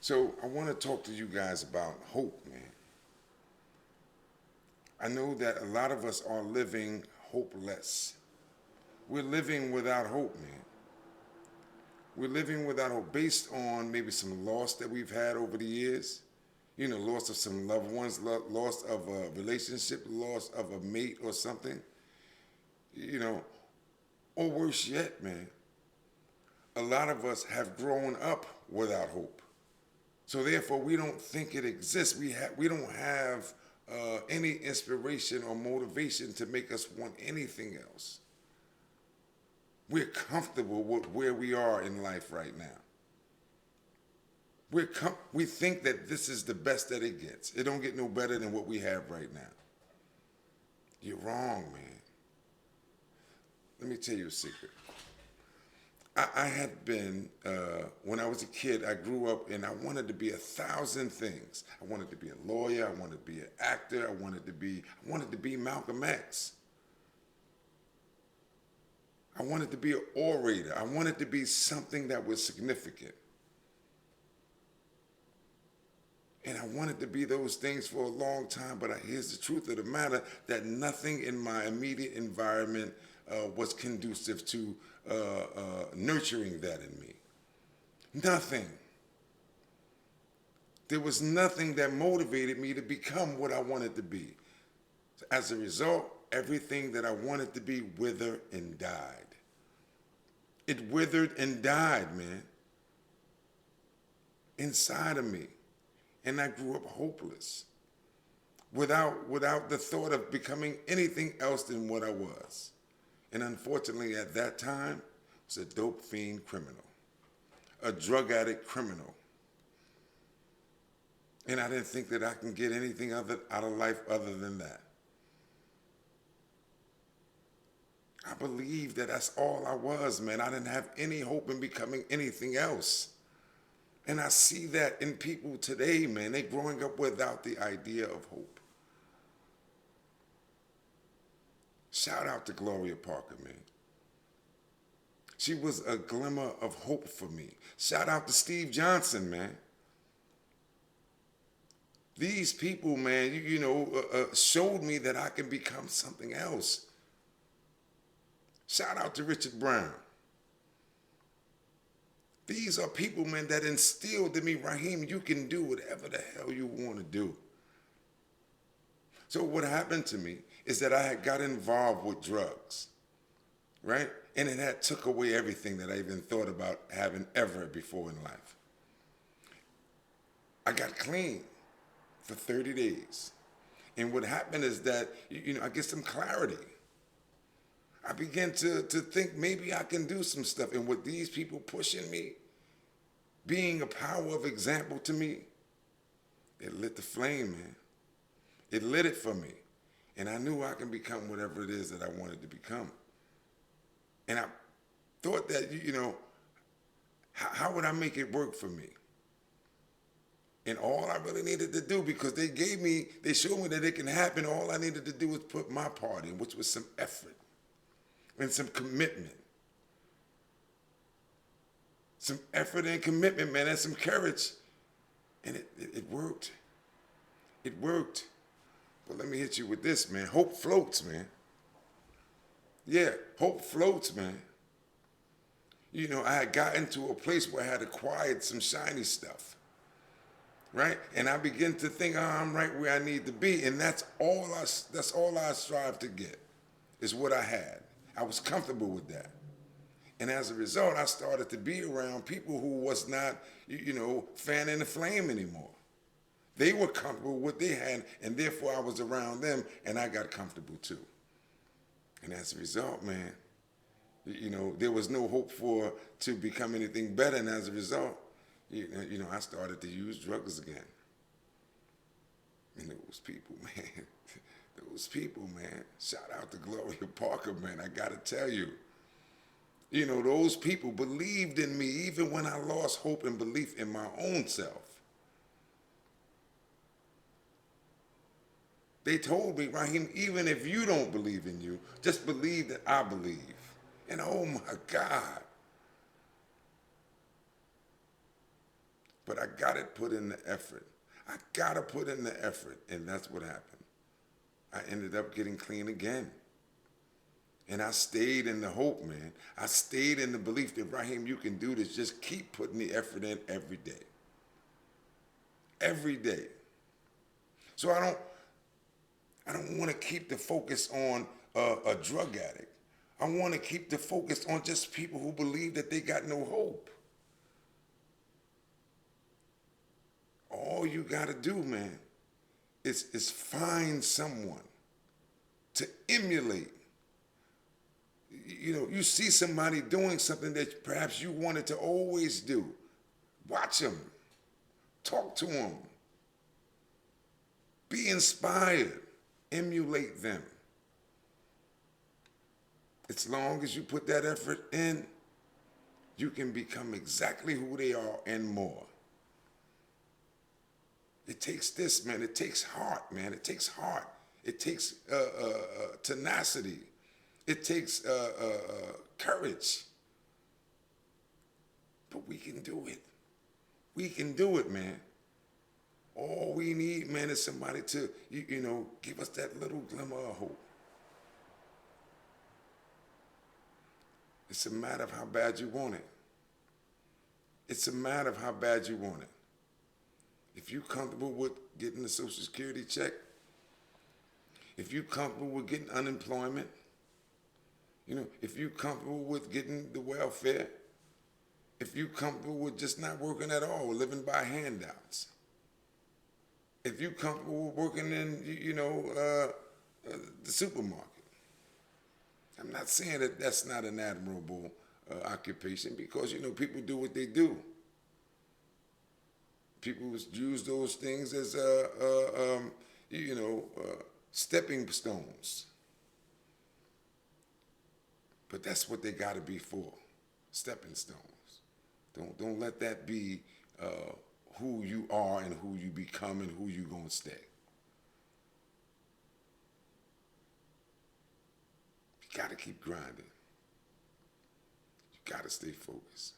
So I want to talk to you guys about hope, man. I know that a lot of us are living hopeless. We're living without hope, man. We're living without hope based on maybe some loss that we've had over the years. Loss of some loved ones, loss of a relationship, loss of a mate or something. You know, or worse yet, man, a lot of us have grown up without hope. So therefore, we don't think it exists. We don't have any inspiration or motivation to make us want anything else. We're comfortable with where we are in life right now. We think that this is the best that it gets. It don't get no better than what we have right now. You're wrong, man. Let me tell you a secret. I had been, when I was a kid, I grew up and I wanted to be 1,000 things. I wanted to be a lawyer. I wanted to be an actor. I wanted to be Malcolm X. I wanted to be an orator. I wanted to be something that was significant. And I wanted to be those things for a long time, but here's the truth of the matter, that nothing in my immediate environment was conducive to nurturing that in me. Nothing. There was nothing that motivated me to become what I wanted to be. As a result, everything that I wanted to be withered and died. It withered and died, man, inside of me. And I grew up hopeless, without the thought of becoming anything else than what I was. And unfortunately, at that time, I was a dope fiend criminal, a drug addict criminal. And I didn't think that I can get anything out of life other than that. I believed that that's all I was, man. I didn't have any hope in becoming anything else. And I see that in people today, man. They're growing up without the idea of hope. Shout out to Gloria Parker, man. She was a glimmer of hope for me. Shout out to Steve Johnson, man. These people, man, showed me that I can become something else. Shout out to Richard Brown. These are people, man, that instilled in me, Raheem, you can do whatever the hell you want to do. So what happened to me is that I had got involved with drugs, right? And it had took away everything that I even thought about having ever before in life. I got clean for 30 days. And what happened is that, I get some clarity. I began to think maybe I can do some stuff. And with these people pushing me, being a power of example to me, it lit the flame, man. It lit it for me. And I knew I can become whatever it is that I wanted to become. And I thought that, how would I make it work for me? And all I really needed to do, because they showed me that it can happen, all I needed to do was put my part in, which was some effort and some commitment. Some effort and commitment, man, and some courage. And it worked. It worked. But let me hit you with this, man. Hope floats, man. Yeah, hope floats, man. I had gotten to a place where I had acquired some shiny stuff, right? And I began to think, I'm right where I need to be. And that's all I strive to get, is what I had. I was comfortable with that. And as a result, I started to be around people who was not, fanning the flame anymore. They were comfortable with what they had, and therefore I was around them, and I got comfortable too. And as a result, man, there was no hope to become anything better. And as a result, I started to use drugs again. And those people, man, shout out to Gloria Parker, man, I gotta tell you. Those people believed in me even when I lost hope and belief in my own self. They told me, Raheem, even if you don't believe in you, just believe that I believe. And oh my God, but I got to put in the effort. I got to put in the effort, and that's what happened. I ended up getting clean again. And I stayed in the hope, man. I stayed in the belief that, Raheem, you can do this. Just keep putting the effort in every day. Every day. So I don't want to keep the focus on a drug addict. I want to keep the focus on just people who believe that they got no hope. All you got to do, man, is find someone to emulate. You know, you see somebody doing something that perhaps you wanted to always do. Watch them. Talk to them. Be inspired. Emulate them. As long as you put that effort in, you can become exactly who they are and more. It takes this, man. It takes heart, man. It takes heart. It takes tenacity. It takes courage. But we can do it. We can do it, man. All we need, man, is somebody to, you know, give us that little glimmer of hope. It's a matter of how bad you want it. It's a matter of how bad you want it. If you're comfortable with getting the Social Security check, if you're comfortable with getting unemployment, you know, if you're comfortable with getting the welfare, if you're comfortable with just not working at all, living by handouts, if you're comfortable with working in, the supermarket. I'm not saying that that's not an admirable occupation, because, you know, people do what they do. People use those things as, stepping stones. But that's what they got to be for, stepping stones. Don't let that be who you are and who you become and who you gonna stay. You got to keep grinding. You got to stay focused.